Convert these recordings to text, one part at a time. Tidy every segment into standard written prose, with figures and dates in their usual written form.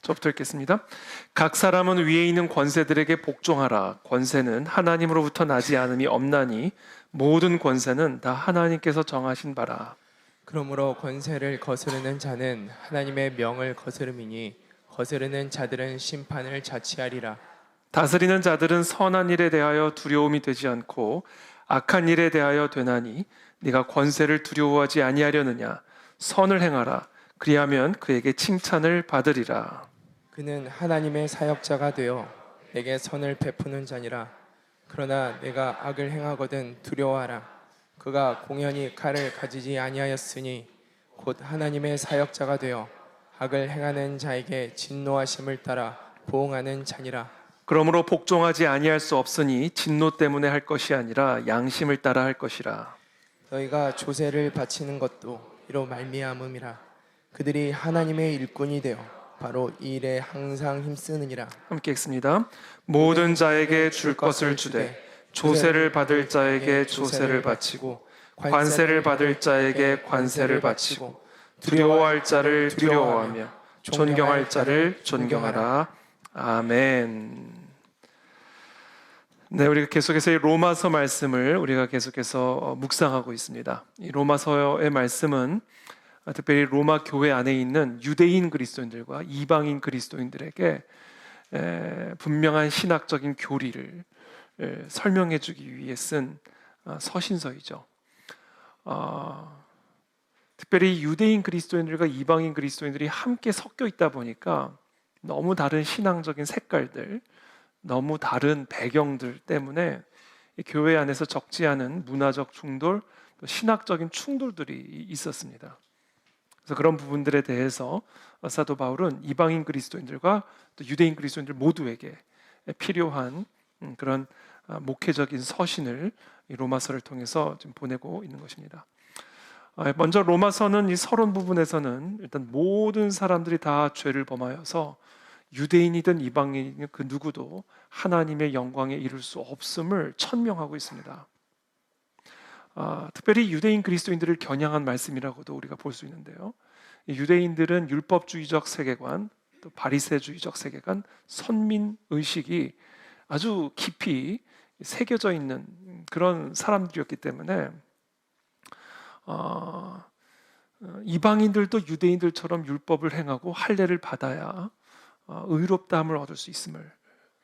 저부터 읽겠습니다. 각 사람은 위에 있는 권세들에게 복종하라. 권세는 하나님으로부터 나지 않음이 없나니 모든 권세는 다 하나님께서 정하신 바라. 그러므로 권세를 거스르는 자는 하나님의 명을 거스름이니 거스르는 자들은 심판을 자취하리라. 다스리는 자들은 선한 일에 대하여 두려움이 되지 않고 악한 일에 대하여 되나니 네가 권세를 두려워하지 아니하려느냐. 선을 행하라. 그리하면 그에게 칭찬을 받으리라. 그는 하나님의 사역자가 되어 내게 선을 베푸는 자니라. 그러나 내가 악을 행하거든 두려워하라. 그가 공연히 칼을 가지지 아니하였으니 곧 하나님의 사역자가 되어 악을 행하는 자에게 진노하심을 따라 보응하는 자니라. 그러므로 복종하지 아니할 수 없으니 진노 때문에 할 것이 아니라 양심을 따라 할 것이라. 너희가 조세를 바치는 것도 이로 말미암음이라. 그들이 하나님의 일꾼이 되어 바로 이 일에 항상 힘쓰느니라. 함께 읽습니다. 모든 자에게 줄 것을 주되 조세를 받을 자에게 조세를 바치고 관세를 받을 자에게 관세를 바치고 두려워할 자를 두려워하며 존경할 자를 존경하라. 아멘. 네, 우리가 계속해서 이 로마서 말씀을 우리가 계속해서 묵상하고 있습니다. 이 로마서의 말씀은 특별히 로마 교회 안에 있는 유대인 그리스도인들과 이방인 그리스도인들에게 분명한 신학적인 교리를 설명해 주기 위해 쓴 서신서이죠. 특별히 유대인 그리스도인들과 이방인 그리스도인들이 함께 섞여 있다 보니까 너무 다른 신앙적인 색깔들, 너무 다른 배경들 때문에 교회 안에서 적지 않은 문화적 충돌, 또 신학적인 충돌들이 있었습니다. 그래서 그런 부분들에 대해서 사도 바울은 이방인 그리스도인들과 또 유대인 그리스도인들 모두에게 필요한 그런 목회적인 서신을 이 로마서를 통해서 지금 보내고 있는 것입니다. 먼저 로마서는 이 서론 부분에서는 일단 모든 사람들이 다 죄를 범하여서 유대인이든 이방인이든 그 누구도 하나님의 영광에 이를 수 없음을 천명하고 있습니다. 특별히 유대인 그리스도인들을 겨냥한 말씀이라고도 우리가 볼 수 있는데요. 유대인들은 율법주의적 세계관, 또 바리새주의적 세계관, 선민의식이 아주 깊이 새겨져 있는 그런 사람들이었기 때문에 이방인들도 유대인들처럼 율법을 행하고 할례를 받아야 의롭다함을 얻을 수 있음을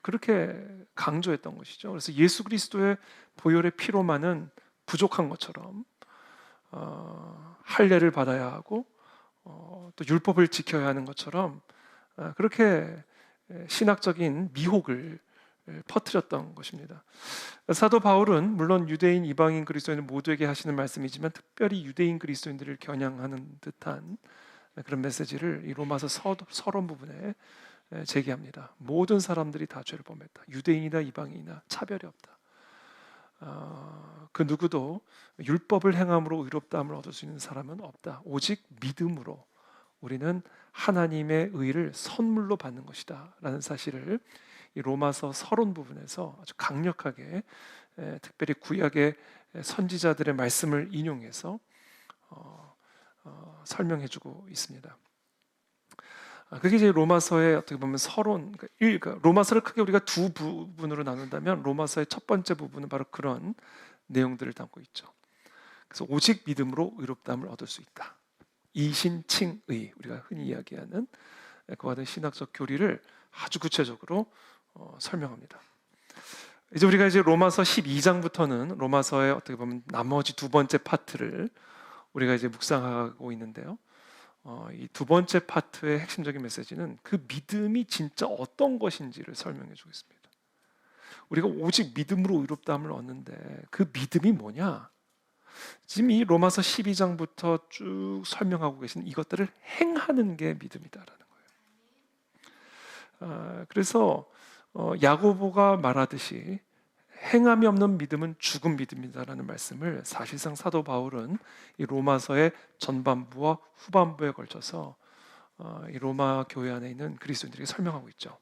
그렇게 강조했던 것이죠. 그래서 예수 그리스도의 보혈의 피로만은 부족한 것처럼 할례를 받아야 하고 또 율법을 지켜야 하는 것처럼 그렇게 신학적인 미혹을 퍼뜨렸던 것입니다. 사도 바울은 물론 유대인, 이방인 그리스도인들 모두에게 하시는 말씀이지만 특별히 유대인 그리스도인들을 겨냥하는 듯한 그런 메시지를 이 로마서 서론 부분에 제기합니다. 모든 사람들이 다 죄를 범했다. 유대인이나 이방인이나 차별이 없다. 그 누구도 율법을 행함으로 의롭다함을 얻을 수 있는 사람은 없다. 오직 믿음으로 우리는 하나님의 의를 선물로 받는 것이다 라는 사실을 이 로마서 서론 부분에서 아주 강력하게 특별히 구약의 선지자들의 말씀을 인용해서 설명해주고 있습니다. 그게 이제 로마서의 어떻게 보면 서론, 그러니까 로마서를 크게 우리가 두 부분으로 나눈다면 로마서의 첫 번째 부분은 바로 그런 내용들을 담고 있죠. 그래서 오직 믿음으로 의롭다함을 얻을 수 있다. 이신칭의, 우리가 흔히 이야기하는 그와 같은 신학적 교리를 아주 구체적으로 설명합니다. 이제 우리가 이제 로마서 12장부터는 로마서의 어떻게 보면 나머지 두 번째 파트를 우리가 이제 묵상하고 있는데요. 이 두 번째 파트의 핵심적인 메시지는 그 믿음이 진짜 어떤 것인지를 설명해 주겠습니다. 우리가 오직 믿음으로 의롭다함을 얻는데 그 믿음이 뭐냐? 지금 이 로마서 12장부터 쭉 설명하고 계신 이것들을 행하는 게 믿음이다라는 거예요. 그래서 야고보가 말하듯이 행함이 없는 믿음은 죽은 믿음이다라는 말씀을 사실상 사도 바울은 이 로마서의 전반부와 후반부에 걸쳐서 이 로마 교회 안에 있는 그리스도인들에게 설명하고 있죠.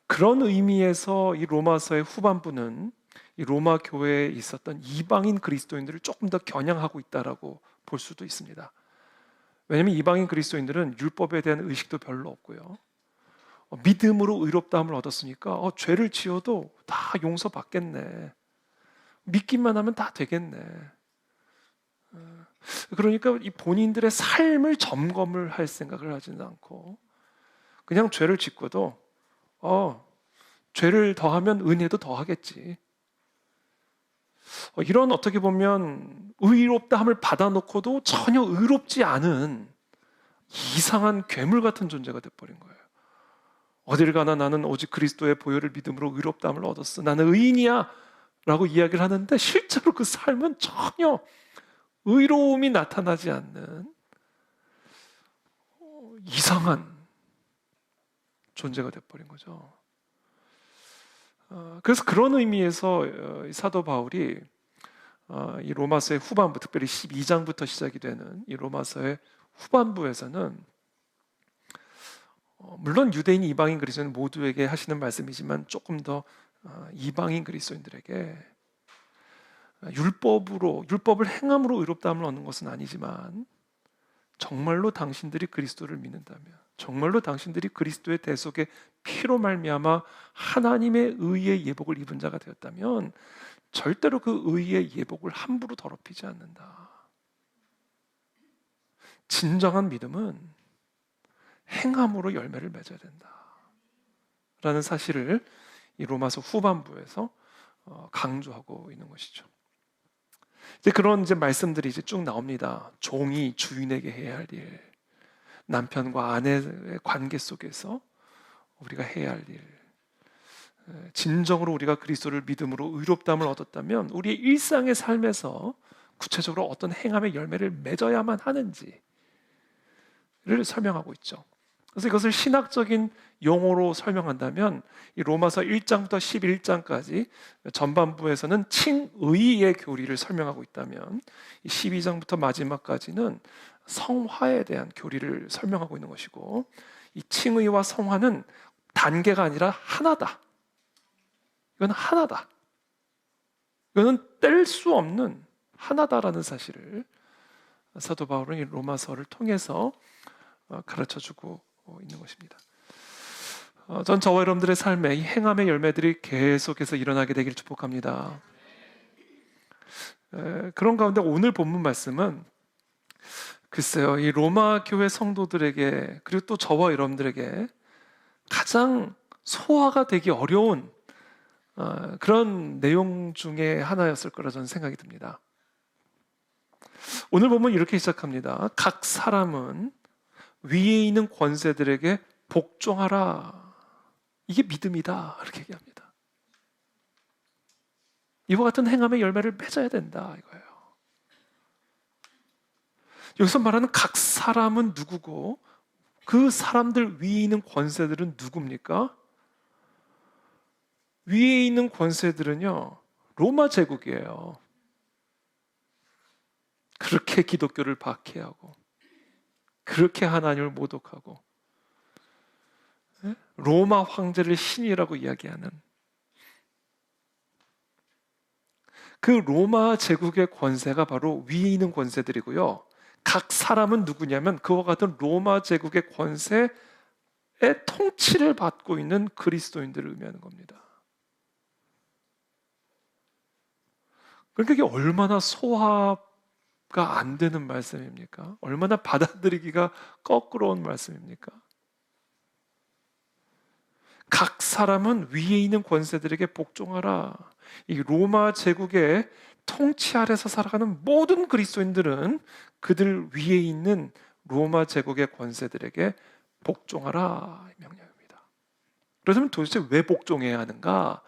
그런 의미에서 이 로마서의 후반부는 이 로마 교회에 있었던 이방인 그리스도인들을 조금 더 겨냥하고 있다라고 볼 수도 있습니다. 왜냐하면 이방인 그리스도인들은 율법에 대한 의식도 별로 없고요. 믿음으로 의롭다함을 얻었으니까 죄를 지어도 다 용서받겠네. 믿기만 하면 다 되겠네. 그러니까 이 본인들의 삶을 점검을 할 생각을 하지는 않고 그냥 죄를 짓고도 죄를 더하면 은혜도 더하겠지. 이런 어떻게 보면 의롭다함을 받아놓고도 전혀 의롭지 않은 이상한 괴물 같은 존재가 돼버린 거예요. 어딜 가나 나는 오직 그리스도의 보혈을 믿음으로 의롭다함을 얻었어. 나는 의인이야 라고 이야기를 하는데 실제로 그 삶은 전혀 의로움이 나타나지 않는 이상한 존재가 돼버린 거죠. 그래서 그런 의미에서 이 사도 바울이 이 로마서의 후반부, 특별히 12장부터 시작이 되는 이 로마서의 후반부에서는 물론 유대인, 이방인 그리스도인 모두에게 하시는 말씀이지만 조금 더 이방인 그리스도인들에게 율법을 행함으로 의롭다함을 얻는 것은 아니지만 정말로 당신들이 그리스도를 믿는다면, 정말로 당신들이 그리스도의 대속의 피로 말미암아 하나님의 의의 예복을 입은 자가 되었다면 절대로 그 의의 예복을 함부로 더럽히지 않는다. 진정한 믿음은 행함으로 열매를 맺어야 된다 라는 사실을 이 로마서 후반부에서 강조하고 있는 것이죠. 이제 그런 말씀들이 이제 쭉 나옵니다. 종이 주인에게 해야 할 일, 남편과 아내의 관계 속에서 우리가 해야 할 일, 진정으로 우리가 그리스도를 믿음으로 의롭다함을 얻었다면 우리의 일상의 삶에서 구체적으로 어떤 행함의 열매를 맺어야만 하는지를 설명하고 있죠. 그래서 이것을 신학적인 용어로 설명한다면 이 로마서 1장부터 11장까지 전반부에서는 칭의의 교리를 설명하고 있다면 이 12장부터 마지막까지는 성화에 대한 교리를 설명하고 있는 것이고, 이 칭의와 성화는 단계가 아니라 하나다. 이건 하나다. 이거는 뗄 수 없는 하나다라는 사실을 사도 바울은 이 로마서를 통해서 가르쳐주고 있는 것입니다. 전 저와 여러분들의 삶에 이 행함의 열매들이 계속해서 일어나게 되길 축복합니다. 그런 가운데 오늘 본문 말씀은 글쎄요, 이 로마 교회 성도들에게 그리고 또 저와 여러분들에게 가장 소화가 되기 어려운 그런 내용 중에 하나였을 거라 저는 생각이 듭니다. 오늘 보면 이렇게 시작합니다. 각 사람은 위에 있는 권세들에게 복종하라. 이게 믿음이다. 이렇게 얘기합니다. 이와 같은 행함의 열매를 맺어야 된다. 이거예요. 여기서 말하는 각 사람은 누구고 그 사람들 위에 있는 권세들은 누굽니까? 위에 있는 권세들은요, 로마 제국이에요. 그렇게 기독교를 박해하고 그렇게 하나님을 모독하고 로마 황제를 신이라고 이야기하는 그 로마 제국의 권세가 바로 위에 있는 권세들이고요. 각 사람은 누구냐면 그와 같은 로마 제국의 권세의 통치를 받고 있는 그리스도인들을 의미하는 겁니다. 그러니까 이게 얼마나 소화가 안 되는 말씀입니까? 얼마나 받아들이기가 거꾸로운 말씀입니까? 각 사람은 위에 있는 권세들에게 복종하라. 이 로마 제국의 통치 아래서 살아가는 모든 그리스도인들은 그들 위에 있는 로마 제국의 권세들에게 복종하라 명령입니다. 그렇다면 도대체 왜 복종해야 하는가?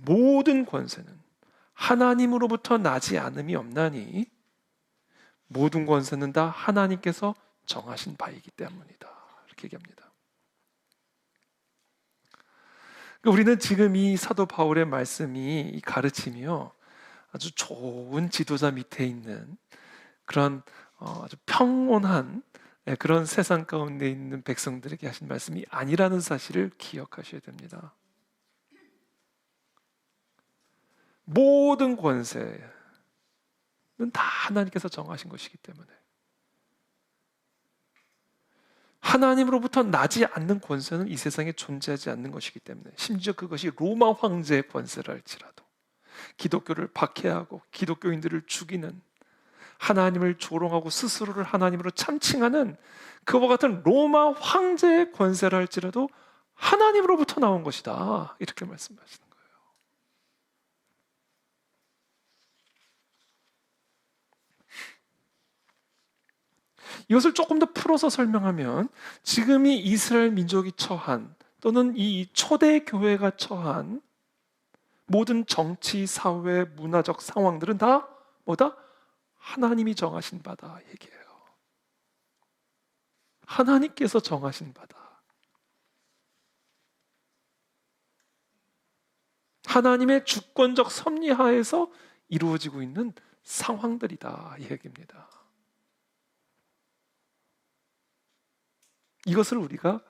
모든 권세는 하나님으로부터 나지 않음이 없나니 모든 권세는 다 하나님께서 정하신 바이기 때문이다. 이렇게 얘기합니다. 우리는 지금 이 사도 바울의 말씀이, 이 가르침이요, 아주 좋은 지도자 밑에 있는 그런 아주 평온한 그런 세상 가운데 있는 백성들에게 하신 말씀이 아니라는 사실을 기억하셔야 됩니다. 모든 권세는 다 하나님께서 정하신 것이기 때문에 하나님으로부터 나지 않는 권세는 이 세상에 존재하지 않는 것이기 때문에, 심지어 그것이 로마 황제의 권세라 할지라도 기독교를 박해하고 기독교인들을 죽이는, 하나님을 조롱하고 스스로를 하나님으로 참칭하는 그와 같은 로마 황제의 권세라 할지라도 하나님으로부터 나온 것이다, 이렇게 말씀하시는 거예요. 이것을 조금 더 풀어서 설명하면, 지금이 이스라엘 민족이 처한, 또는 이 초대 교회가 처한 모든 정치, 사회, 문화적 상황들은 다 뭐다? 하나님이 정하신 바다 얘기예요. 하나님께서 정하신 바다. 하나님의 주권적 섭리하에서 이루어지고 있는 상황들이다, 이 얘기입니다. 이것을 우리가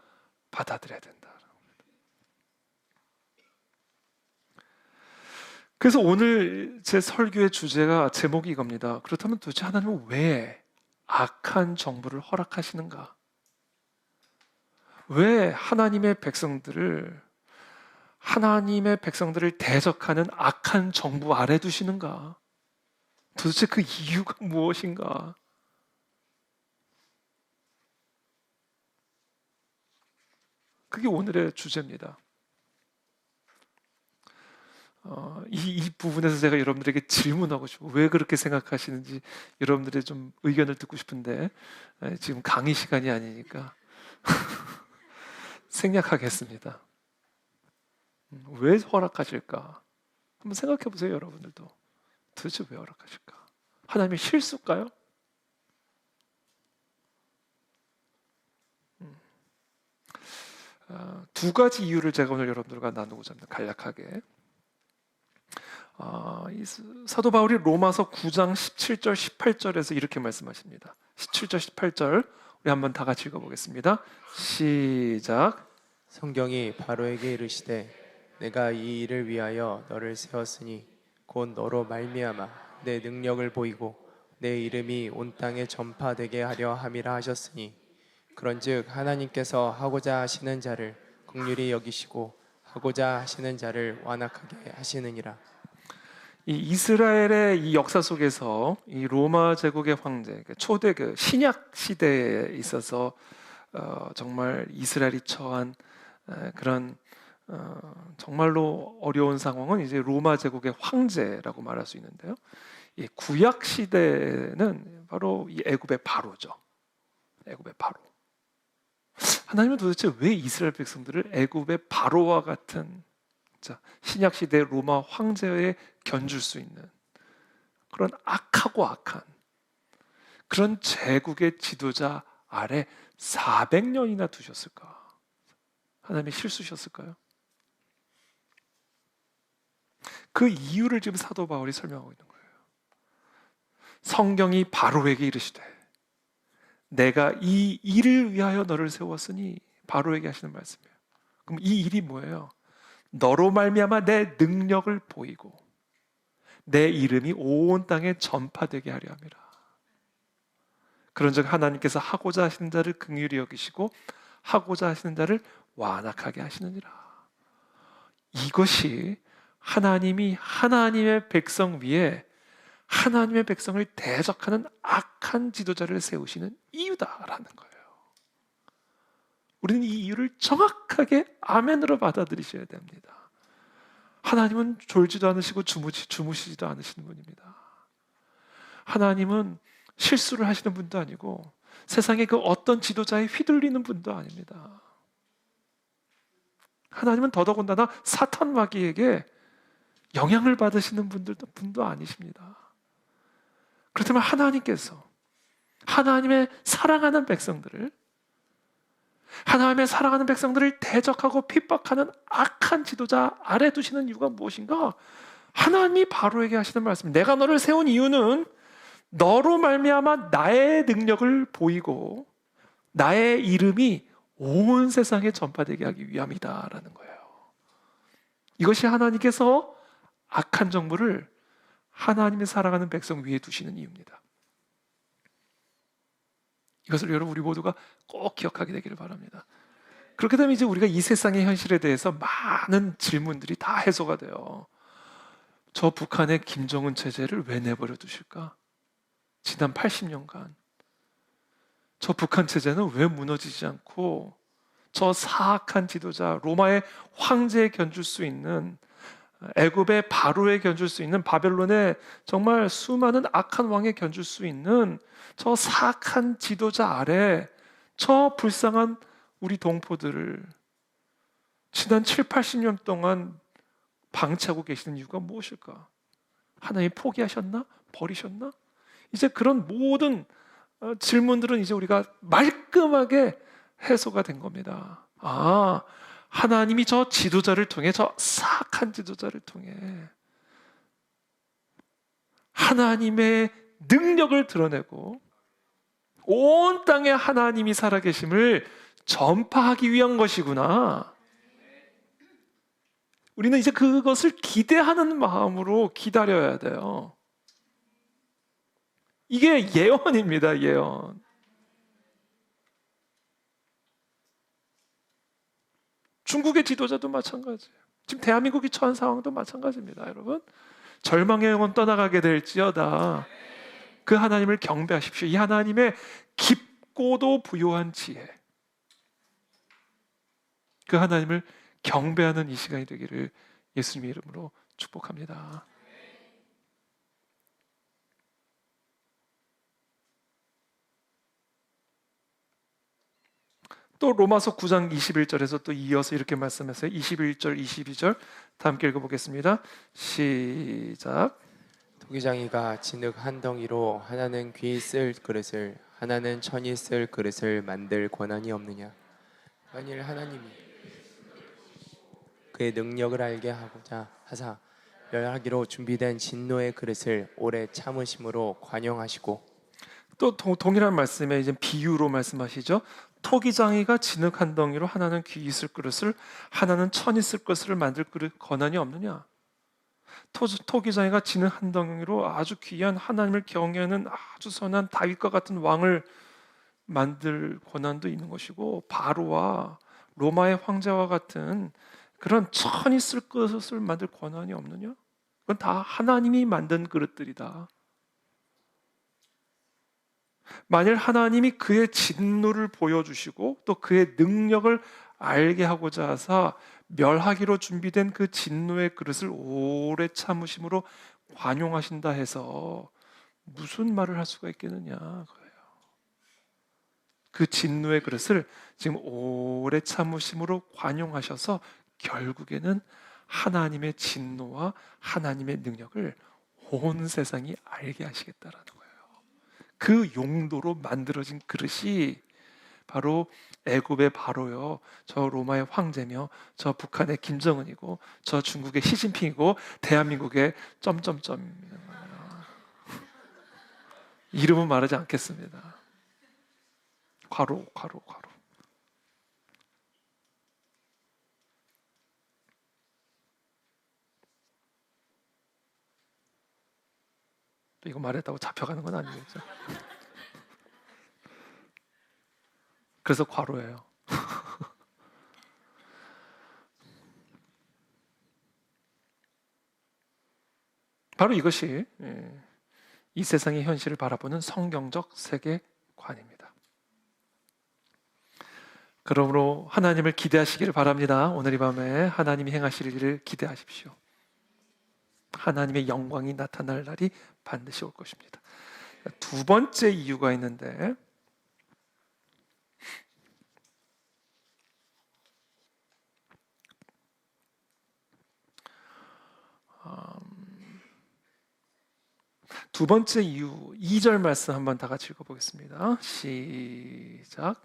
받아들여야 된다. 그래서 오늘 제 설교의 주제가, 제목이 이겁니다. 그렇다면 도대체 하나님은 왜 악한 정부를 허락하시는가? 왜 하나님의 백성들을 대적하는 악한 정부 아래 두시는가? 도대체 그 이유가 무엇인가? 그게 오늘의 주제입니다. 이 부분에서 제가 여러분들에게 질문하고 싶어요. 왜 그렇게 생각하시는지 여러분들의 좀 의견을 듣고 싶은데, 지금 강의 시간이 아니니까 생략하겠습니다. 왜 허락하실까? 한번 생각해 보세요, 여러분들도. 도대체 왜 허락하실까? 하나님의 실수일까요? 두 가지 이유를 제가 오늘 여러분들과 나누고자 합니다. 간략하게. 이 사도 바울이 로마서 9장 17절 18절에서 이렇게 말씀하십니다. 17절 18절 우리 한번 다 같이 읽어보겠습니다. 시작. 성경이 바로에게 이르시되 내가 이 일을 위하여 너를 세웠으니 곧 너로 말미암아 내 능력을 보이고 내 이름이 온 땅에 전파되게 하려 함이라 하셨으니, 그런즉 하나님께서 하고자 하시는 자를 긍휼히 여기시고 하고자 하시는 자를 완악하게 하시느니라. 이 이스라엘의 이 역사 속에서 이 로마 제국의 황제, 초대 그 신약 시대에 있어서 정말 이스라엘이 처한 그런 정말로 어려운 상황은 이제 로마 제국의 황제라고 말할 수 있는데요. 이 구약 시대는 바로 이 애굽의 바로죠. 애굽의 바로. 하나님은 도대체 왜 이스라엘 백성들을 애굽의 바로와 같은, 신약 시대 로마 황제에 견줄 수 있는 그런 악하고 악한 그런 제국의 지도자 아래 400년이나 두셨을까? 하나님의 실수셨을까요? 그 이유를 지금 사도 바울이 설명하고 있는 거예요. 성경이 바로에게 이르시되 내가 이 일을 위하여 너를 세웠으니, 바로에게 하시는 말씀이에요. 그럼 이 일이 뭐예요? 너로 말미암아 내 능력을 보이고 내 이름이 온 땅에 전파되게 하려 함이라. 그런즉 하나님께서 하고자 하시는 자를 긍휼히 여기시고 하고자 하시는 자를 완악하게 하시느니라. 이것이 하나님이 하나님의 백성 위에 하나님의 백성을 대적하는 악한 지도자를 세우시는 이유다라는 거예요. 우리는 이 이유를 정확하게 아멘으로 받아들이셔야 됩니다. 하나님은 졸지도 않으시고 주무시지도 않으시는 분입니다. 하나님은 실수를 하시는 분도 아니고 세상의 그 어떤 지도자에 휘둘리는 분도 아닙니다. 하나님은 더더군다나 사탄 마귀에게 영향을 받으시는 분도 아니십니다. 그렇다면 하나님께서 하나님의 사랑하는 백성들을 대적하고 핍박하는 악한 지도자 아래 두시는 이유가 무엇인가? 하나님이 바로에게 하시는 말씀, 내가 너를 세운 이유는 너로 말미암아 나의 능력을 보이고 나의 이름이 온 세상에 전파되게 하기 위함이다라는 거예요. 이것이 하나님께서 악한 정부를 하나님의 사랑하는 백성 위에 두시는 이유입니다. 이것을 여러분 우리 모두가 꼭 기억하게 되기를 바랍니다. 그렇게 되면 이제 우리가 이 세상의 현실에 대해서 많은 질문들이 다 해소가 돼요. 저 북한의 김정은 체제를 왜 내버려 두실까? 지난 80년간 저 북한 체제는 왜 무너지지 않고 저 사악한 지도자 로마의 황제에 견줄 수 있는, 애굽의 바로에 견줄 수 있는, 바벨론의 정말 수많은 악한 왕에 견줄 수 있는 저 사악한 지도자 아래 저 불쌍한 우리 동포들을 지난 7, 80년 동안 방치하고 계시는 이유가 무엇일까? 하나님 포기하셨나? 버리셨나? 이제 그런 모든 질문들은 이제 우리가 말끔하게 해소가 된 겁니다. 아, 하나님이 저 지도자를 통해, 저 사악한 지도자를 통해 하나님의 능력을 드러내고 온 땅에 하나님이 살아계심을 전파하기 위한 것이구나. 우리는 이제 그것을 기대하는 마음으로 기다려야 돼요. 이게 예언입니다, 예언. 중국의 지도자도 마찬가지예요. 지금 대한민국이 처한 상황도 마찬가지입니다, 여러분. 절망의 영혼 떠나가게 될지어다. 그 하나님을 경배하십시오. 이 하나님의 깊고도 부요한 지혜, 그 하나님을 경배하는 이 시간이 되기를 예수님의 이름으로 축복합니다. 또 로마서 9장 21절에서 또 이어서 이렇게 말씀하세요. 21절, 22절 다 함께 읽어보겠습니다. 시작. 토기장이가 진흙 한 덩이로 하나는 귀 쓸 그릇을 하나는 천이 쓸 그릇을 만들 권한이 없느냐? 만일 하나님이 그의 능력을 알게 하고자 하사 멸하기로 준비된 진노의 그릇을 오래 참으심으로 관용하시고, 또 동일한 말씀에 이제 비유로 말씀하시죠. 토기장이가 진흙 한 덩이로 하나는 귀 있을 그릇을 하나는 천 있을 것을 만들 그릇 권한이 없느냐? 토기장이가 진흙 한 덩이로 아주 귀한 하나님을 경외하는 아주 선한 다윗과 같은 왕을 만들 권한도 있는 것이고, 바로와 로마의 황제와 같은 그런 천 있을 것을 만들 권한이 없느냐? 그건 다 하나님이 만든 그릇들이다. 만일 하나님이 그의 진노를 보여주시고 또 그의 능력을 알게 하고자 하사 멸하기로 준비된 그 진노의 그릇을 오래 참으심으로 관용하신다 해서 무슨 말을 할 수가 있겠느냐 그거예요. 그 진노의 그릇을 지금 오래 참으심으로 관용하셔서 결국에는 하나님의 진노와 하나님의 능력을 온 세상이 알게 하시겠다라는 거예요. 그 용도로 만들어진 그릇이 바로 애굽의 바로요, 저 로마의 황제며 저 북한의 김정은이고 저 중국의 시진핑이고 대한민국의 점점점입니다. 이름은 말하지 않겠습니다. 괄호. 또 이거 말했다고 잡혀가는 건 아니겠죠? 그래서 괄호예요. 바로 이것이 이 세상의 현실을 바라보는 성경적 세계관입니다. 그러므로 하나님을 기대하시기를 바랍니다. 오늘 이 밤에 하나님이 행하실 일을 기대하십시오. 하나님의 영광이 나타날 날이 반드시 올 것입니다. 두 번째 이유가 있는데, 두 번째 이유 2절 말씀 한번 다 같이 읽어보겠습니다. 시작.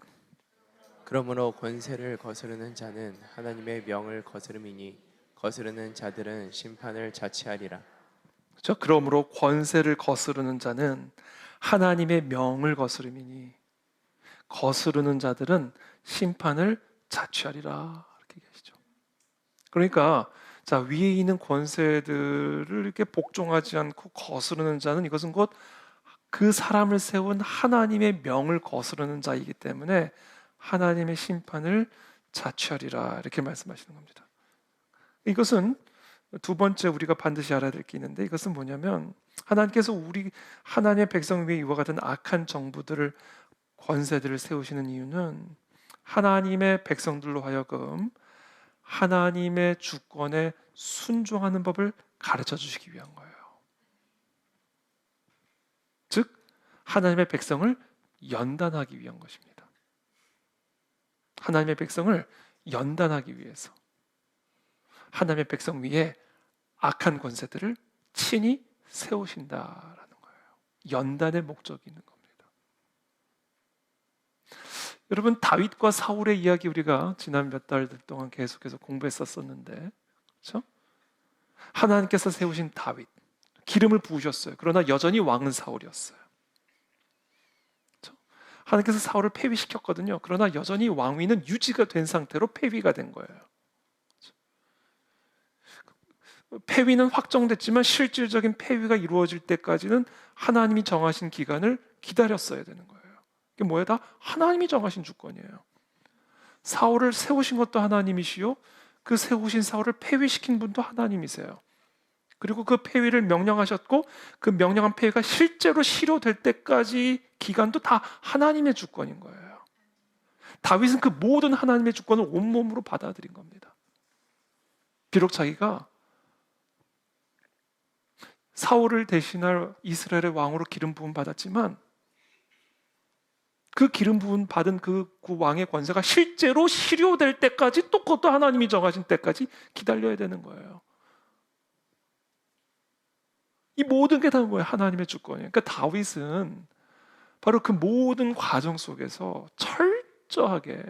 그러므로 권세를 거스르는 자는 하나님의 명을 거스름이니 거스르는 자들은 심판을 자취하리라. 그렇죠? 그러므로 권세를 거스르는 자는 하나님의 명을 거스름이니 거스르는 자들은 심판을 자취하리라. 이렇게 계시죠. 그러니까 자, 위에 있는 권세들을 이렇게 복종하지 않고 거스르는 자는 이것은 곧 그 사람을 세운 하나님의 명을 거스르는 자이기 때문에 하나님의 심판을 자취하리라, 이렇게 말씀하시는 겁니다. 이것은 두 번째 우리가 반드시 알아야 될 게 있는데, 이것은 뭐냐면 하나님께서 우리 하나님의 백성 위에 이와 같은 악한 정부들을, 권세들을 세우시는 이유는 하나님의 백성들로 하여금 하나님의 주권에 순종하는 법을 가르쳐 주시기 위한 거예요. 즉 하나님의 백성을 연단하기 위한 것입니다. 하나님의 백성을 연단하기 위해서 하나님의 백성 위에 악한 권세들을 친히 세우신다라는 거예요. 연단의 목적이 있는 겁니다. 여러분, 다윗과 사울의 이야기 우리가 지난 몇 달들 동안 계속해서 공부했었는데, 그렇죠? 하나님께서 세우신 다윗, 기름을 부으셨어요. 그러나 여전히 왕은 사울이었어요. 그렇죠? 하나님께서 사울을 폐위시켰거든요. 그러나 여전히 왕위는 유지가 된 상태로 폐위가 된 거예요. 그렇죠? 폐위는 확정됐지만 실질적인 폐위가 이루어질 때까지는 하나님이 정하신 기간을 기다렸어야 되는 거예요. 이게 뭐예요? 다 하나님이 정하신 주권이에요. 사울을 세우신 것도 하나님이시요, 그 세우신 사울을 폐위시킨 분도 하나님이세요. 그리고 그 폐위를 명령하셨고, 그 명령한 폐위가 실제로 실효될 때까지 기간도 다 하나님의 주권인 거예요. 다윗은 그 모든 하나님의 주권을 온몸으로 받아들인 겁니다. 비록 자기가 사울을 대신할 이스라엘의 왕으로 기름 부음 받았지만, 그 기름 부음 받은 그 왕의 권세가 실제로 실효될 때까지, 또 그것도 하나님이 정하신 때까지 기다려야 되는 거예요. 이 모든 게 다 뭐예요? 하나님의 주권이에요. 그러니까 다윗은 바로 그 모든 과정 속에서 철저하게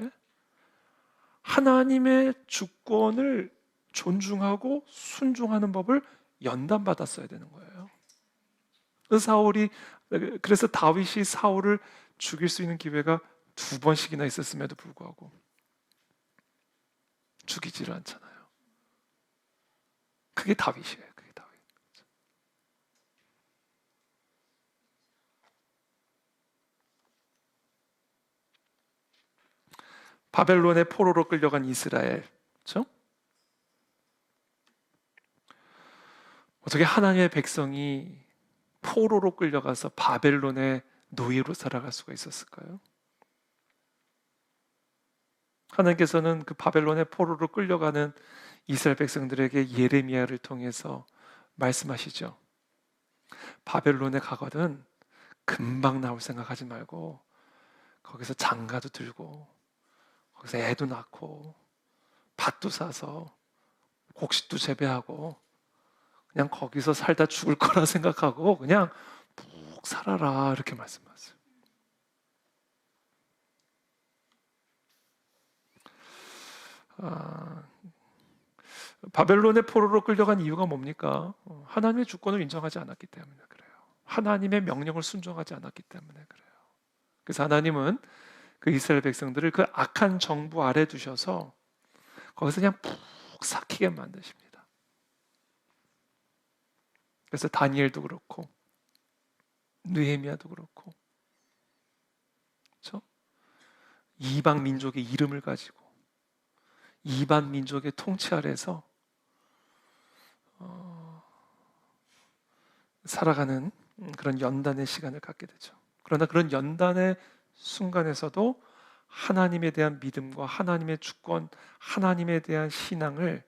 하나님의 주권을 존중하고 순종하는 법을 연단받았어야 되는 거예요. 그래서 다윗이 사울을 죽일 수 있는 기회가 2번씩이나 있었음에도 불구하고 죽이지를 않잖아요. 그게 다윗이에요. 그게 다윗. 바벨론의 포로로 끌려간 이스라엘, 그렇죠? 어떻게 하나님의 백성이 포로로 끌려가서 바벨론의 노예로 살아갈 수가 있었을까요? 하나님께서는 그 바벨론의 포로로 끌려가는 이스라엘 백성들에게 예레미야를 통해서 말씀하시죠. 바벨론에 가거든 금방 나올 생각하지 말고 거기서 장가도 들고 거기서 애도 낳고 밭도 사서 곡식도 재배하고 그냥 거기서 살다 죽을 거라 생각하고 그냥 푹 살아라, 이렇게 말씀하세요. 바벨론의 포로로 끌려간 이유가 뭡니까? 하나님의 주권을 인정하지 않았기 때문에 그래요. 하나님의 명령을 순종하지 않았기 때문에 그래요. 그래서 하나님은 그 이스라엘 백성들을 그 악한 정부 아래 두셔서 거기서 그냥 푹 삭히게 만드십니다. 그래서 다니엘도 그렇고 느헤미야도 그렇고, 그렇죠? 이방 민족의 이름을 가지고 이방 민족의 통치 아래서 살아가는 그런 연단의 시간을 갖게 되죠. 그러나 그런 연단의 순간에서도 하나님에 대한 믿음과 하나님의 주권, 하나님에 대한 신앙을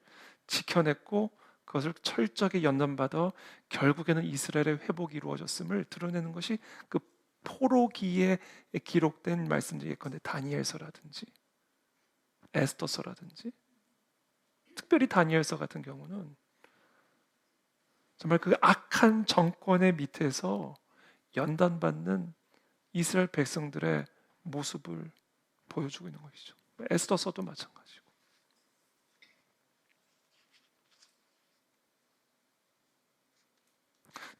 지켜냈고 그것을 철저하게 연단받아 결국에는 이스라엘의 회복이 이루어졌음을 드러내는 것이 그 포로기에 기록된 말씀들, 예컨대 다니엘서라든지 에스더서라든지, 특별히 다니엘서 같은 경우는 정말 그 악한 정권의 밑에서 연단받는 이스라엘 백성들의 모습을 보여주고 있는 것이죠. 에스더서도 마찬가지고.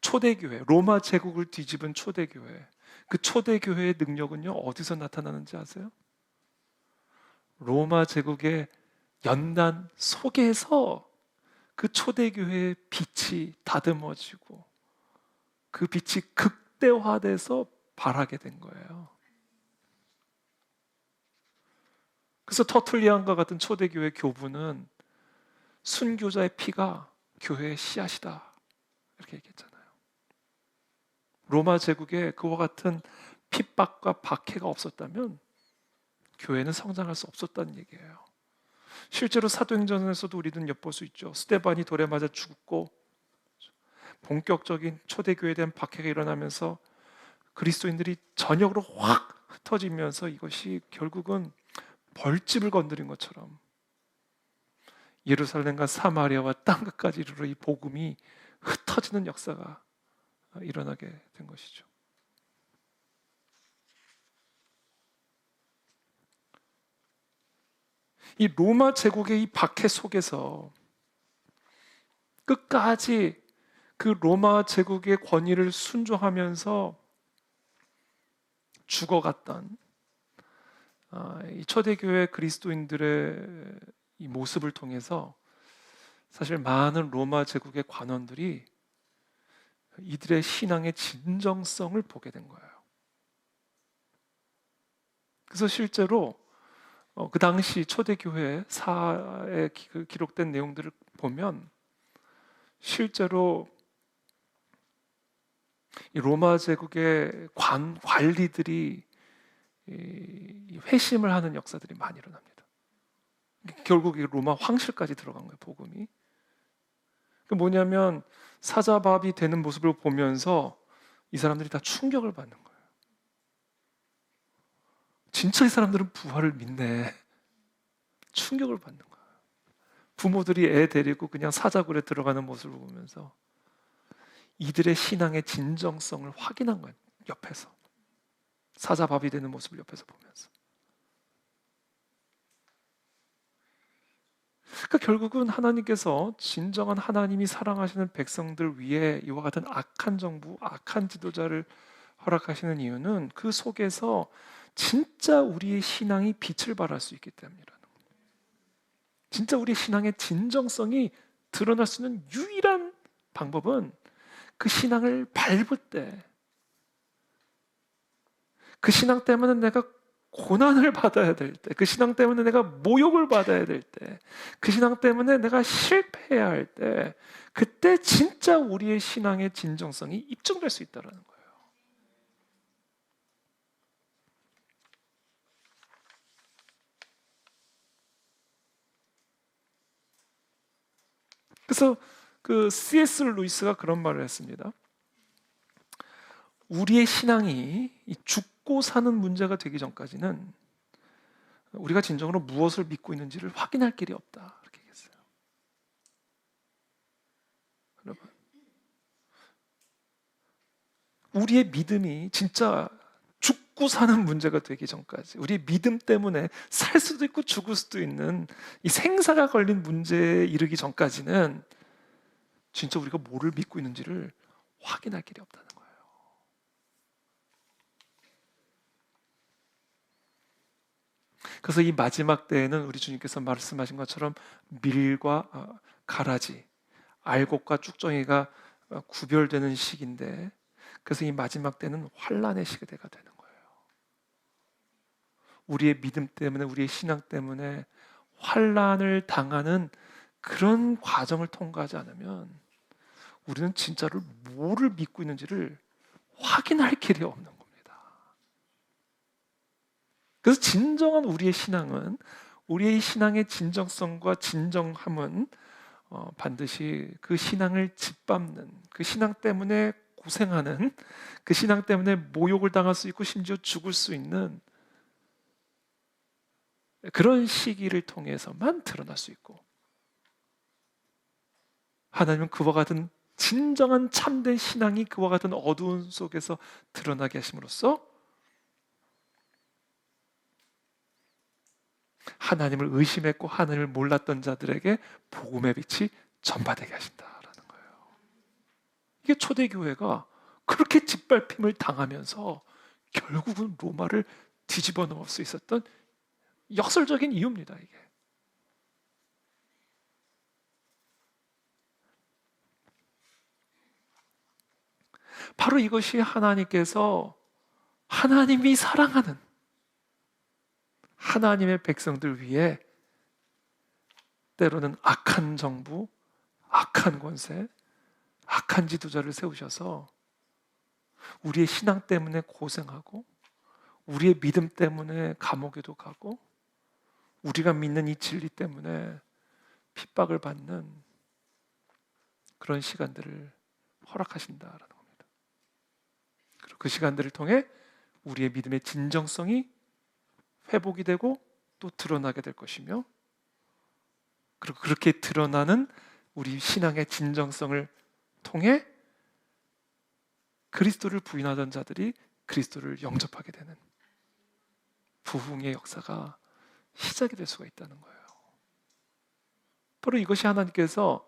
초대교회, 로마 제국을 뒤집은 초대교회, 그 초대교회의 능력은요 어디서 나타나는지 아세요? 로마 제국의 연단 속에서 그 초대교회의 빛이 다듬어지고 그 빛이 극대화돼서 발하게 된 거예요. 그래서 터툴리안과 같은 초대교회 교부는 순교자의 피가 교회의 씨앗이다 이렇게 얘기했잖아요. 로마 제국에 그와 같은 핍박과 박해가 없었다면 교회는 성장할 수 없었다는 얘기예요. 실제로 사도행전에서도 우리는 엿볼 수 있죠. 스데반이 돌에 맞아 죽고 본격적인 초대교회에 대한 박해가 일어나면서 그리스도인들이 전역으로 확 흩어지면서 이것이 결국은 벌집을 건드린 것처럼 예루살렘과 사마리아와 땅끝까지 이르러 이 복음이 흩어지는 역사가 일어나게 된 것이죠. 이 로마 제국의 이 박해 속에서 끝까지 그 로마 제국의 권위를 순종하면서 죽어갔던 이 초대교회 그리스도인들의 이 모습을 통해서 사실 많은 로마 제국의 관원들이 이들의 신앙의 진정성을 보게 된 거예요. 그래서 실제로 그 당시 초대교회 사에 기록된 내용들을 보면 실제로 이 로마 제국의 관리들이 회심을 하는 역사들이 많이 일어납니다. 결국 이 로마 황실까지 들어간 거예요, 복음이. 그 뭐냐면 사자밥이 되는 모습을 보면서 이 사람들이 다 충격을 받는 거예요. 진짜 이 사람들은 부활을 믿네. 충격을 받는 거예요. 부모들이 애 데리고 그냥 사자굴에 들어가는 모습을 보면서 이들의 신앙의 진정성을 확인한 거예요. 옆에서. 사자밥이 되는 모습을 옆에서 보면서. 그러니까 결국은 하나님께서 진정한 하나님이 사랑하시는 백성들 위에 이와 같은 악한 정부, 악한 지도자를 허락하시는 이유는 그 속에서 진짜 우리의 신앙이 빛을 발할 수 있기 때문이라는 거예요. 진짜 우리의 신앙의 진정성이 드러날 수 있는 유일한 방법은 그 신앙을 밟을 때, 그 신앙 때문에 내가 고난을 받아야 될 때, 그 신앙 때문에 내가 모욕을 받아야 될 때, 그 신앙 때문에 내가 실패해야 할 때, 그때 진짜 우리의 신앙의 진정성이 입증될 수 있다는 거예요. 그래서 그 C.S. 루이스가 그런 말을 했습니다. 우리의 신앙이 죽고 사는 문제가 되기 전까지는 우리가 진정으로 무엇을 믿고 있는지를 확인할 길이 없다. 이렇게 얘기했어요. 여러분, 우리의 믿음이 진짜 죽고 사는 문제가 되기 전까지, 우리의 믿음 때문에 살 수도 있고 죽을 수도 있는 이 생사가 걸린 문제에 이르기 전까지는 진짜 우리가 뭐를 믿고 있는지를 확인할 길이 없다는 거예요. 그래서 이 마지막 때에는 우리 주님께서 말씀하신 것처럼 밀과 가라지, 알곡과 쭉정이가 구별되는 시기인데, 그래서 이 마지막 때는 환란의 시대가 되는 거예요. 우리의 믿음 때문에, 우리의 신앙 때문에 환란을 당하는 그런 과정을 통과하지 않으면 우리는 진짜로 뭐를 믿고 있는지를 확인할 길이 없는 겁니다. 그래서 진정한 우리의 신앙은, 우리의 신앙의 진정성과 진정함은 반드시 그 신앙을 짓밟는, 그 신앙 때문에 고생하는, 그 신앙 때문에 모욕을 당할 수 있고 심지어 죽을 수 있는 그런 시기를 통해서만 드러날 수 있고, 하나님은 그와 같은 진정한 참된 신앙이 그와 같은 어두운 속에서 드러나게 하심으로써 하나님을 의심했고 하나님을 몰랐던 자들에게 복음의 빛이 전파되게 하신다라는 거예요. 이게 초대교회가 그렇게 짓밟힘을 당하면서 결국은 로마를 뒤집어 놓을 수 있었던 역설적인 이유입니다. 이게. 바로 이것이 하나님께서 하나님이 사랑하는 하나님의 백성들 위해 때로는 악한 정부, 악한 권세, 악한 지도자를 세우셔서 우리의 신앙 때문에 고생하고 우리의 믿음 때문에 감옥에도 가고 우리가 믿는 이 진리 때문에 핍박을 받는 그런 시간들을 허락하신다라는 겁니다. 그리고 그 시간들을 통해 우리의 믿음의 진정성이 회복이 되고 또 드러나게 될 것이며, 그리고 그렇게 드러나는 우리 신앙의 진정성을 통해 그리스도를 부인하던 자들이 그리스도를 영접하게 되는 부흥의 역사가 시작이 될 수가 있다는 거예요. 바로 이것이 하나님께서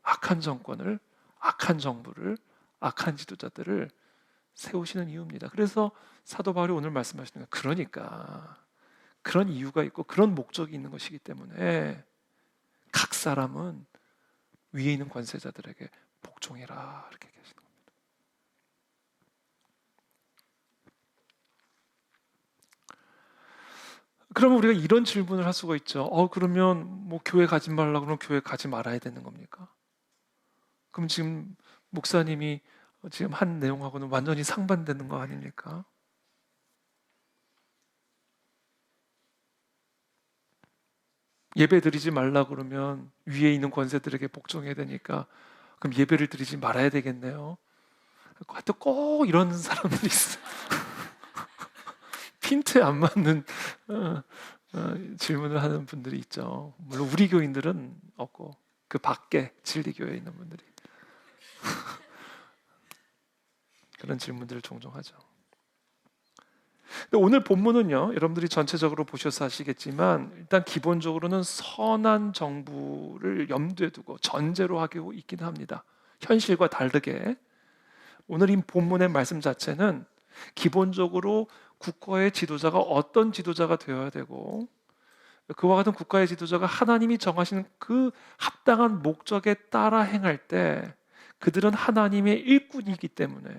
악한 정권을, 악한 정부를, 악한 지도자들을 세우시는 이유입니다. 그래서 사도 바울이 오늘 말씀하시는 건 그러니까 그런 이유가 있고 그런 목적이 있는 것이기 때문에 각 사람은 위에 있는 권세자들에게 복종해라, 이렇게 얘기하시는 겁니다. 그러면 우리가 이런 질문을 할 수가 있죠. 그러면 뭐 교회 가지 말라 그러면 교회 가지 말아야 되는 겁니까? 그럼 지금 목사님이 지금 한 내용하고는 완전히 상반되는 거 아닙니까? 예배 드리지 말라 그러면 위에 있는 권세들에게 복종해야 되니까 그럼 예배를 드리지 말아야 되겠네요. 하여튼 꼭 이런 사람들이 있어요. 핀트에 안 맞는 질문을 하는 분들이 있죠. 물론 우리 교인들은 없고 그 밖에 진리교회에 있는 분들이 그런 질문들을 종종 하죠. 근데 오늘 본문은요, 여러분들이 전체적으로 보셔서 아시겠지만 일단 기본적으로는 선한 정부를 염두에 두고 전제로 하고 있긴 합니다. 현실과 다르게 오늘 이 본문의 말씀 자체는 기본적으로 국가의 지도자가 어떤 지도자가 되어야 되고 그와 같은 국가의 지도자가 하나님이 정하시는 그 합당한 목적에 따라 행할 때 그들은 하나님의 일꾼이기 때문에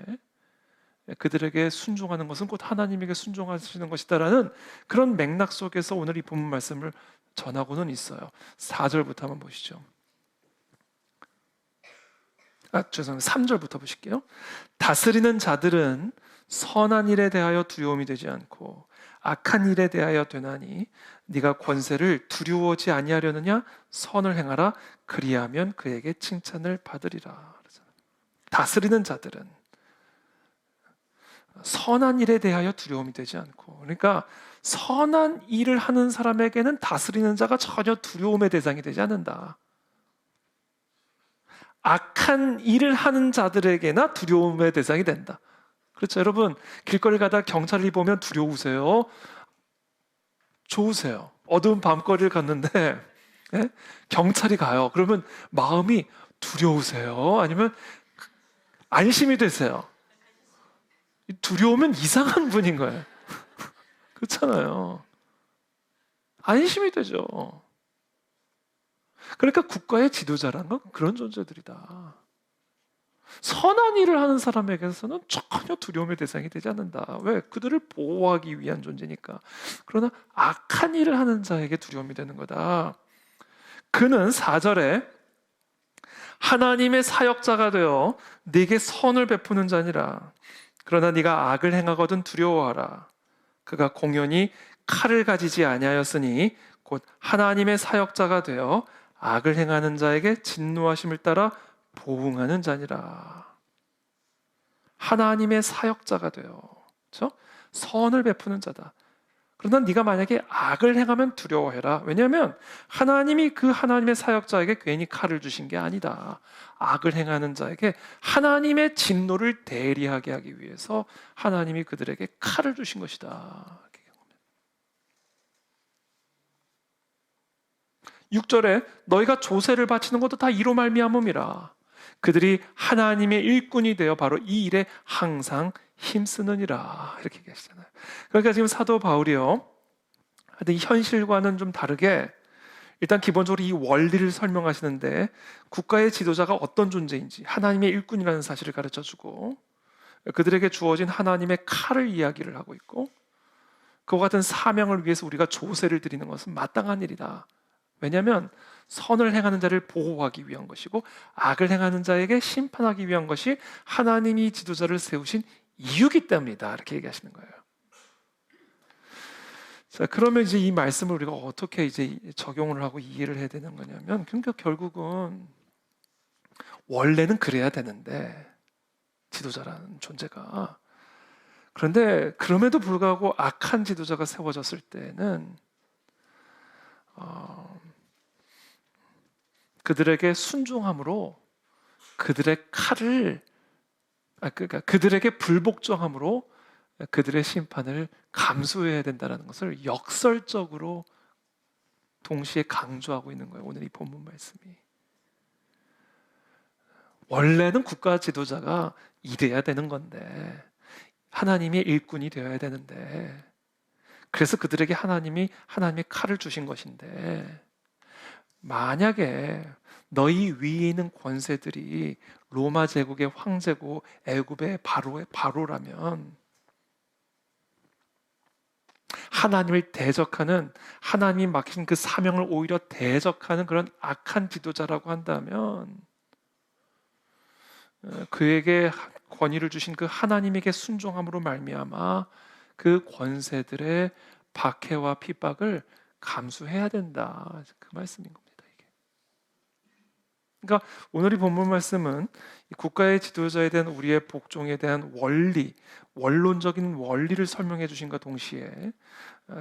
그들에게 순종하는 것은 곧 하나님에게 순종하시는 것이다라는 그런 맥락 속에서 오늘 이 본문 말씀을 전하고는 있어요. 4절부터 한번 보시죠. 죄송합니다. 3절부터 보실게요. 다스리는 자들은 선한 일에 대하여 두려움이 되지 않고 악한 일에 대하여 되나니 네가 권세를 두려워하지 아니하려느냐? 선을 행하라. 그리하면 그에게 칭찬을 받으리라. 다스리는 자들은 선한 일에 대하여 두려움이 되지 않고, 그러니까 선한 일을 하는 사람에게는 다스리는 자가 전혀 두려움의 대상이 되지 않는다. 악한 일을 하는 자들에게나 두려움의 대상이 된다. 그렇죠, 여러분? 길거리 가다 경찰이 보면 두려우세요? 좋으세요? 어두운 밤거리를 갔는데 예? 경찰이 가요. 그러면 마음이 두려우세요? 아니면 안심이 되세요? 두려우면 이상한 분인 거예요. 그렇잖아요. 안심이 되죠. 그러니까 국가의 지도자라는 건 그런 존재들이다. 선한 일을 하는 사람에게서는 전혀 두려움의 대상이 되지 않는다. 왜? 그들을 보호하기 위한 존재니까. 그러나 악한 일을 하는 자에게 두려움이 되는 거다. 그는 4절에 하나님의 사역자가 되어 네게 선을 베푸는 자니라. 그러나 네가 악을 행하거든 두려워하라. 그가 공연히 칼을 가지지 아니하였으니 곧 하나님의 사역자가 되어 악을 행하는 자에게 진노하심을 따라 보응하는 자니라. 하나님의 사역자가 되어, 그렇죠? 선을 베푸는 자다. 그러나 네가 만약에 악을 행하면 두려워해라. 왜냐하면 하나님이 그 하나님의 사역자에게 괜히 칼을 주신 게 아니다. 악을 행하는 자에게 하나님의 진노를 대리하게 하기 위해서 하나님이 그들에게 칼을 주신 것이다. 6절에 너희가 조세를 바치는 것도 다 이로 말미암음이라. 그들이 하나님의 일꾼이 되어 바로 이 일에 항상 힘쓰느니라. 이렇게 얘기하시잖아요. 그러니까 지금 사도 바울이요, 하여튼 이 현실과는 좀 다르게 일단 기본적으로 이 원리를 설명하시는데 국가의 지도자가 어떤 존재인지 하나님의 일꾼이라는 사실을 가르쳐주고, 그들에게 주어진 하나님의 칼을 이야기를 하고 있고, 그와 같은 사명을 위해서 우리가 조세를 드리는 것은 마땅한 일이다. 왜냐하면 선을 행하는 자를 보호하기 위한 것이고 악을 행하는 자에게 심판하기 위한 것이 하나님이 지도자를 세우신 이유기 때문이다. 이렇게 얘기하시는 거예요. 자, 그러면 이제 이 말씀을 우리가 어떻게 이제 적용을 하고 이해를 해야 되는 거냐면, 그러니까 결국은 원래는 그래야 되는데, 지도자라는 존재가, 그런데 그럼에도 불구하고 악한 지도자가 세워졌을 때는 그들에게 순종함으로 그들의 칼을 그러니까 그들에게 불복종함으로 그들의 심판을 감수해야 된다는 것을 역설적으로 동시에 강조하고 있는 거예요. 오늘 이 본문 말씀이. 원래는 국가 지도자가 이래야 되는 건데, 하나님의 일꾼이 되어야 되는데, 그래서 그들에게 하나님의 칼을 주신 것인데, 만약에 너희 위에 있는 권세들이 로마 제국의 황제고 애굽의 바로의 바로라면, 하나님을 대적하는, 하나님이 맡기신 그 사명을 오히려 대적하는 그런 악한 지도자라고 한다면, 그에게 권위를 주신 그 하나님에게 순종함으로 말미암아 그 권세들의 박해와 핍박을 감수해야 된다. 그 말씀인 겁니다. 이게. 그러니까 오늘 이 본문 말씀은 국가의 지도자에 대한 우리의 복종에 대한 원리, 원론적인 원리를 설명해 주신과 동시에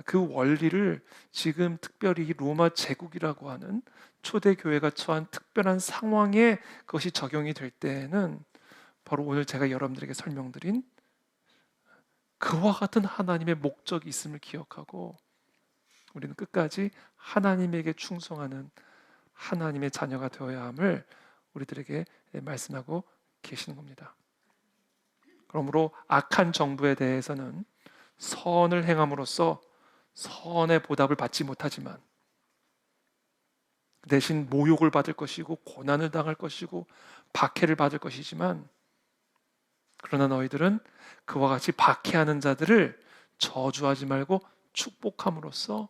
그 원리를 지금 특별히 로마 제국이라고 하는 초대 교회가 처한 특별한 상황에 그것이 적용이 될 때에는 바로 오늘 제가 여러분들에게 설명드린 그와 같은 하나님의 목적이 있음을 기억하고 우리는 끝까지 하나님에게 충성하는 하나님의 자녀가 되어야 함을 우리들에게 말씀하고 계시는 겁니다. 그러므로 악한 정부에 대해서는 선을 행함으로써 선의 보답을 받지 못하지만 대신 모욕을 받을 것이고 고난을 당할 것이고 박해를 받을 것이지만, 그러나 너희들은 그와 같이 박해하는 자들을 저주하지 말고 축복함으로써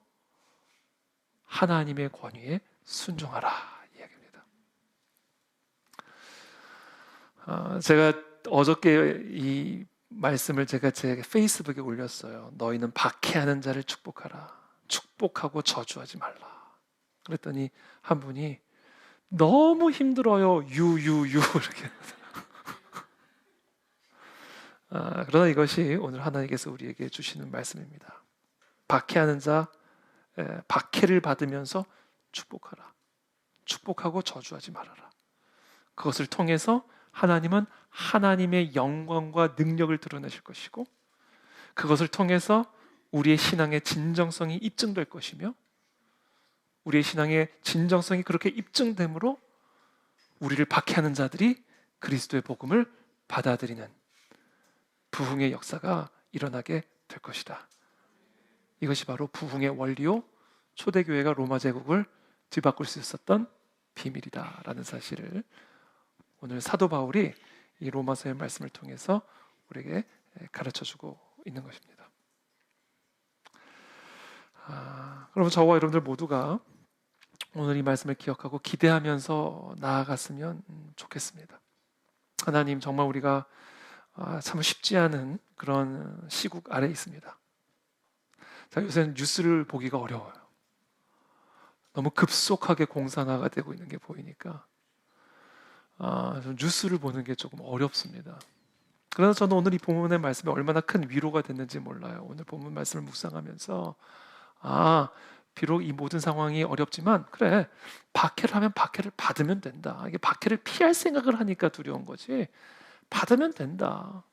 하나님의 권위에 순종하라 이야기입니다. 제가 어저께 이 말씀을 제가 제 페이스북에 올렸어요. 너희는 박해하는 자를 축복하라. 축복하고 저주하지 말라. 그랬더니 한 분이 너무 힘들어요. 유유유 이렇게. 그러나 이것이 오늘 하나님께서 우리에게 주시는 말씀입니다. 박해하는 자, 박해를 받으면서 축복하라. 축복하고 저주하지 말아라. 그것을 통해서 하나님은 하나님의 영광과 능력을 드러내실 것이고, 그것을 통해서 우리의 신앙의 진정성이 입증될 것이며, 우리의 신앙의 진정성이 그렇게 입증됨으로 우리를 박해하는 자들이 그리스도의 복음을 받아들이는 부흥의 역사가 일어나게 될 것이다. 이것이 바로 부흥의 원리요, 초대교회가 로마 제국을 뒤바꿀 수 있었던 비밀이다라는 사실을 오늘 사도 바울이 이 로마서의 말씀을 통해서 우리에게 가르쳐주고 있는 것입니다. 그럼 저와 여러분들 모두가 오늘 이 말씀을 기억하고 기대하면서 나아갔으면 좋겠습니다. 하나님, 정말 우리가 참 쉽지 않은 그런 시국 아래에 있습니다. 자, 요새는 뉴스를 보기가 어려워요. 너무 급속하게 공산화가 되고 있는 게 보이니까 좀 뉴스를 보는 게 조금 어렵습니다. 그러나 저는 오늘 이 본문의 말씀이 얼마나 큰 위로가 됐는지 몰라요. 오늘 본문 말씀을 묵상하면서 비록 이 모든 상황이 어렵지만 그래, 박해를 하면 박해를 받으면 된다. 이게 박해를 피할 생각을 하니까 두려운 거지. 받으면 된다.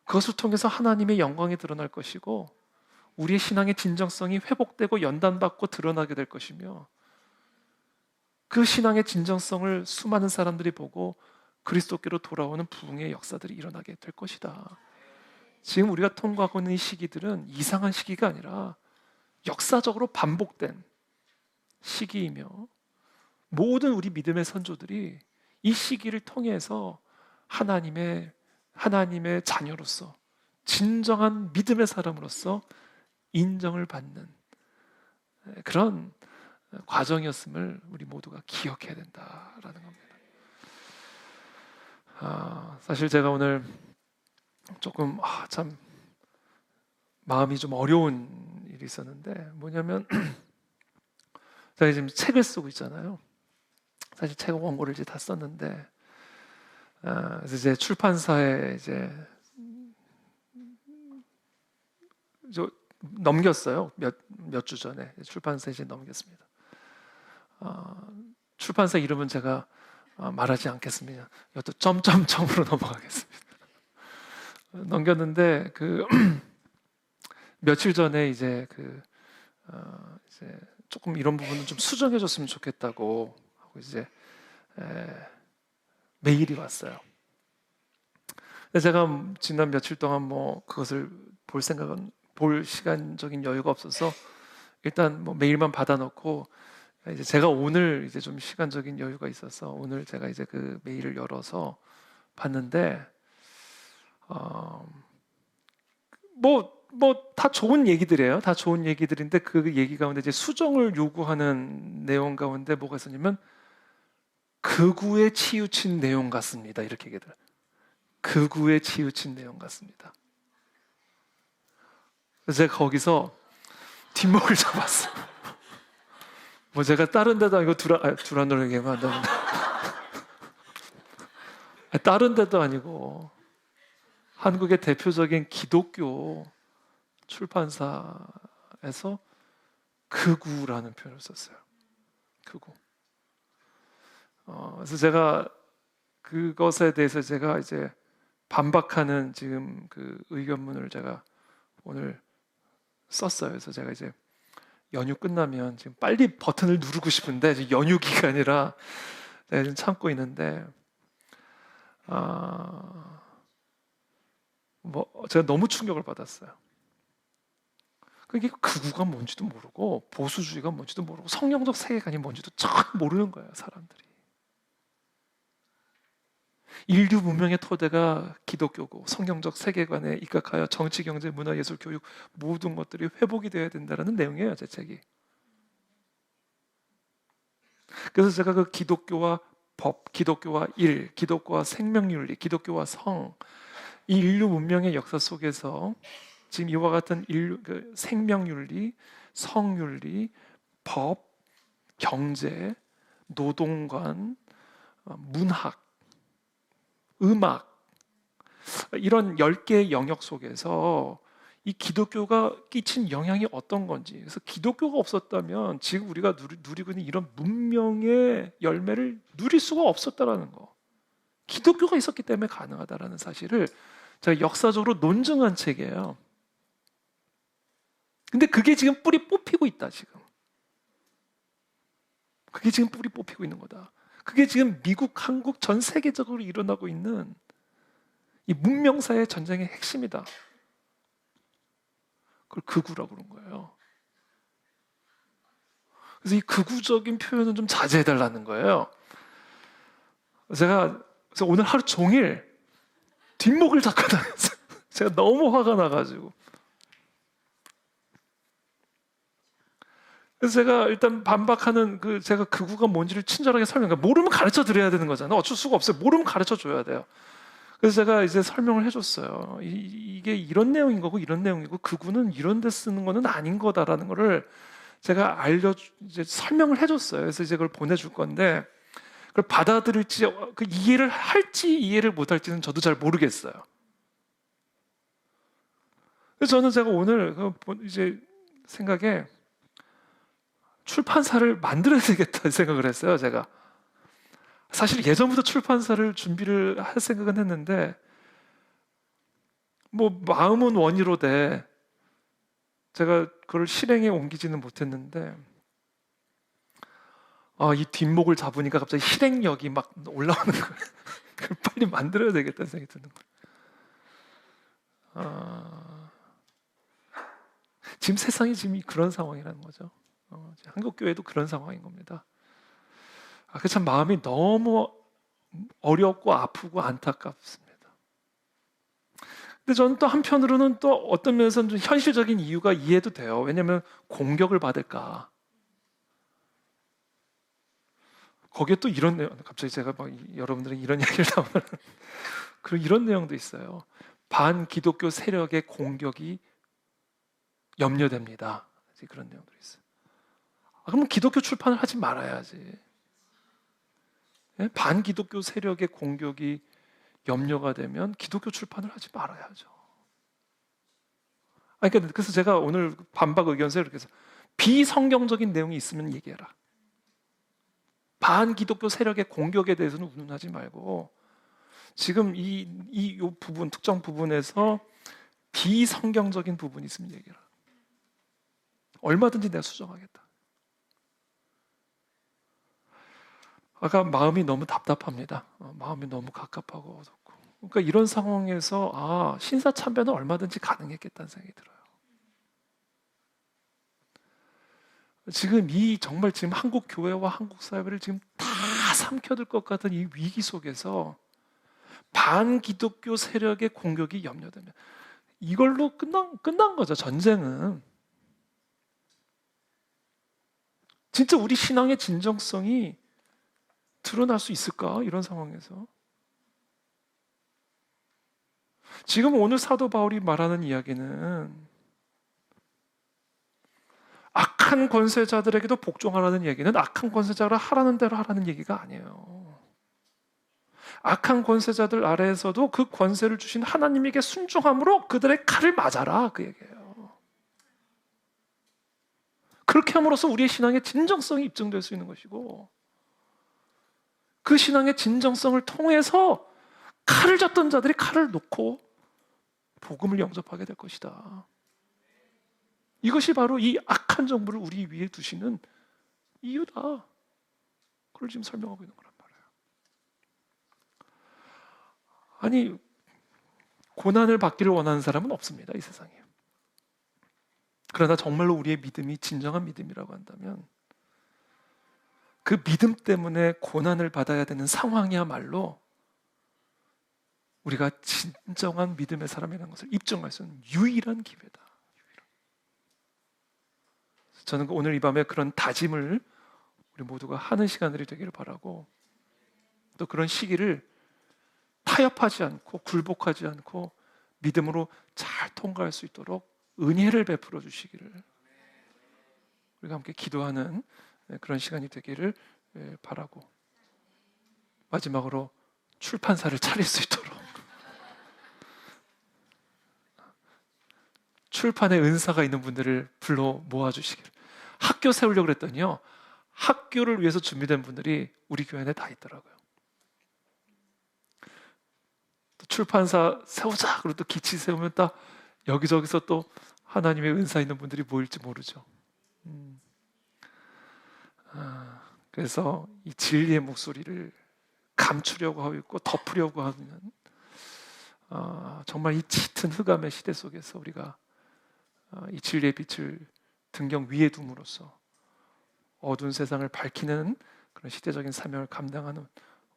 그것을 통해서 하나님의 영광이 드러날 것이고 우리의 신앙의 진정성이 회복되고 연단받고 드러나게 될 것이며, 그 신앙의 진정성을 수많은 사람들이 보고 그리스도께로 돌아오는 부흥의 역사들이 일어나게 될 것이다. 지금 우리가 통과하고 있는 이 시기들은 이상한 시기가 아니라 역사적으로 반복된 시기이며, 모든 우리 믿음의 선조들이 이 시기를 통해서 하나님의 하나님의 자녀로서 진정한 믿음의 사람으로서 인정을 받는 그런 과정이었음을 우리 모두가 기억해야 된다라는 겁니다. 사실 제가 오늘 조금 참 마음이 좀 어려운 일이 있었는데 뭐냐면 제가 지금 책을 쓰고 있잖아요. 사실 책 원고를 이제 다 썼는데 그래서 이제 출판사에 이제 넘겼어요. 몇 주 전에 출판사에 이제 넘겼습니다. 출판사 이름은 제가 말하지 않겠습니다. 이것도 점점점으로 넘어가겠습니다. 넘겼는데 그 며칠 전에 이제 이제 조금 이런 부분은 좀 수정해줬으면 좋겠다고 하고 이제 메일이 왔어요. 근데 제가 지난 며칠 동안 뭐 그것을 볼 시간적인 여유가 없어서 일단 뭐 메일만 받아놓고 이제 제가 오늘 이제 좀 시간적인 여유가 있어서 오늘 제가 이제 그 메일을 열어서 봤는데 뭐 다 좋은 얘기들이에요. 다 좋은 얘기들인데 그 얘기 가운데 이제 수정을 요구하는 내용 가운데 뭐가 있었냐면 극우에 치우친 내용 같습니다. 이렇게 얘기들. 극우에 치우친 내용 같습니다. 그래서 제가 거기서 뒷목을 잡았어요. 뭐 제가 다른 데도 아니고 두란노를 얘기하면 안 되는데 다른 데도 아니고 한국의 대표적인 기독교 출판사에서 극우라는 표현을 썼어요. 극우. 그래서 제가 그것에 대해서 제가 이제 반박하는 지금 그 의견문을 제가 오늘 썼어요. 그래서 제가 이제 연휴 끝나면 지금 빨리 버튼을 누르고 싶은데 지금 연휴 기간이라 제가 지금 참고 있는데 뭐 제가 너무 충격을 받았어요. 그게 극우가 뭔지도 모르고 보수주의가 뭔지도 모르고 성경적 세계관이 뭔지도 전혀 모르는 거예요, 사람들이. 인류 문명의 토대가 기독교고 성경적 세계관에 입각하여 정치, 경제, 문화, 예술, 교육 모든 것들이 회복이 되어야 된다는 내용이에요, 제 책이. 그래서 제가 그 기독교와 법, 기독교와 일, 기독교와 생명윤리, 기독교와 성, 이 인류 문명의 역사 속에서 지금 이와 같은 그 생명윤리, 성윤리, 법, 경제, 노동관, 문학, 음악 이런 10개의 영역 속에서 이 기독교가 끼친 영향이 어떤 건지, 그래서 기독교가 없었다면 지금 우리가 누리고 있는 이런 문명의 열매를 누릴 수가 없었다라는 거, 기독교가 있었기 때문에 가능하다라는 사실을 제가 역사적으로 논증한 책이에요. 근데 그게 지금 뿌리 뽑히고 있다. 지금 그게 지금 뿌리 뽑히고 있는 거다. 그게 지금 미국, 한국, 전 세계적으로 일어나고 있는 이 문명사의 전쟁의 핵심이다. 그걸 극우라고 그런 거예요. 그래서 이 극우적인 표현은 좀 자제해달라는 거예요. 그래서 오늘 하루 종일 뒷목을 잡고 다녔어요. 제가 너무 화가 나가지고. 그래서 제가 일단 반박하는 제가 극우가 뭔지를 친절하게 모르면 가르쳐 드려야 되는 거잖아요. 어쩔 수가 없어요. 모르면 가르쳐 줘야 돼요. 그래서 제가 이제 설명을 해줬어요. 이게 이런 내용인 거고 이런 내용이고 극우는 이런 데 쓰는 거는 아닌 거다라는 거를 제가 이제 설명을 해줬어요. 그래서 이제 그걸 보내줄 건데 그걸 받아들일지 그 이해를 할지 이해를 못할지는 저도 잘 모르겠어요. 그래서 저는 제가 오늘 이제 생각에 출판사를 만들어야 되겠다 생각을 했어요. 제가 사실 예전부터 출판사를 준비를 할 생각은 했는데 뭐 마음은 원이로되 제가 그걸 실행에 옮기지는 못했는데 이 뒷목을 잡으니까 갑자기 실행력이 막 올라오는 거예요. 그걸 빨리 만들어야 되겠다는 생각이 드는 거예요. 지금 세상이 지금 그런 상황이라는 거죠. 한국 교회도 그런 상황인 겁니다. 그 참 마음이 너무 어렵고 아프고 안타깝습니다. 근데 저는 또 한편으로는 또 어떤 면에서는 좀 현실적인 이유가 이해도 돼요. 왜냐하면 공격을 받을까. 거기에 또 이런 내용, 갑자기 제가 막 여러분들이 이런 이야기를 나오면 그런 이런 내용도 있어요. 반기독교 세력의 공격이 염려됩니다. 그런 내용들이 있어요. 그러면 기독교 출판을 하지 말아야지. 예? 반기독교 세력의 공격이 염려가 되면 기독교 출판을 하지 말아야죠. 그러니까 그래서 제가 오늘 반박 의견서 이렇게 해서 비성경적인 내용이 있으면 얘기해라. 반기독교 세력의 공격에 대해서는 운운하지 말고 지금 이 부분 특정 부분에서 비성경적인 부분이 있으면 얘기해라. 얼마든지 내가 수정하겠다. 아까 마음이 너무 답답합니다. 마음이 너무 갑갑하고 어둡고. 그러니까 이런 상황에서 신사참배는 얼마든지 가능했겠다는 생각이 들어요. 정말 지금 한국 교회와 한국 사회를 지금 다 삼켜들 것 같은 이 위기 속에서 반기독교 세력의 공격이 염려되면 이걸로 끝난 거죠. 전쟁은. 진짜 우리 신앙의 진정성이 드러날 수 있을까? 이런 상황에서. 지금 오늘 사도 바울이 말하는 이야기는 악한 권세자들에게도 복종하라는 얘기는 악한 권세자가 하라는 대로 하라는 얘기가 아니에요. 악한 권세자들 아래에서도 그 권세를 주신 하나님에게 순종함으로 그들의 칼을 맞아라, 그 얘기예요. 그렇게 함으로써 우리의 신앙의 진정성이 입증될 수 있는 것이고 그 신앙의 진정성을 통해서 칼을 잡던 자들이 칼을 놓고 복음을 영접하게 될 것이다. 이것이 바로 이 악한 정부를 우리 위에 두시는 이유다. 그걸 지금 설명하고 있는 거란 말이에요. 아니, 고난을 받기를 원하는 사람은 없습니다, 이 세상에. 그러나 정말로 우리의 믿음이 진정한 믿음이라고 한다면 그 믿음 때문에 고난을 받아야 되는 상황이야말로 우리가 진정한 믿음의 사람이라는 것을 입증할 수 있는 유일한 기회다. 저는 오늘 이 밤에 그런 다짐을 우리 모두가 하는 시간들이 되기를 바라고 또 그런 시기를 타협하지 않고 굴복하지 않고 믿음으로 잘 통과할 수 있도록 은혜를 베풀어 주시기를 우리가 함께 기도하는 그런 시간이 되기를 바라고 마지막으로 출판사를 차릴 수 있도록 출판의 은사가 있는 분들을 불러 모아주시기를. 학교 세우려고 그랬더니요, 학교를 위해서 준비된 분들이 우리 교회 안에 다 있더라고요. 또 출판사 세우자 그리고 또 기치 세우면 딱 여기저기서 또 하나님의 은사 있는 분들이 모일지 모르죠. 그래서 이 진리의 목소리를 감추려고 하고 있고 덮으려고 하는 정말 이 짙은 흑암의 시대 속에서 우리가 이 진리의 빛을 등경 위에 둠으로써 어두운 세상을 밝히는 그런 시대적인 사명을 감당하는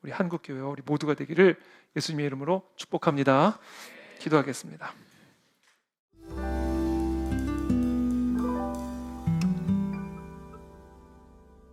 우리 한국교회와 우리 모두가 되기를 예수님의 이름으로 축복합니다. 기도하겠습니다.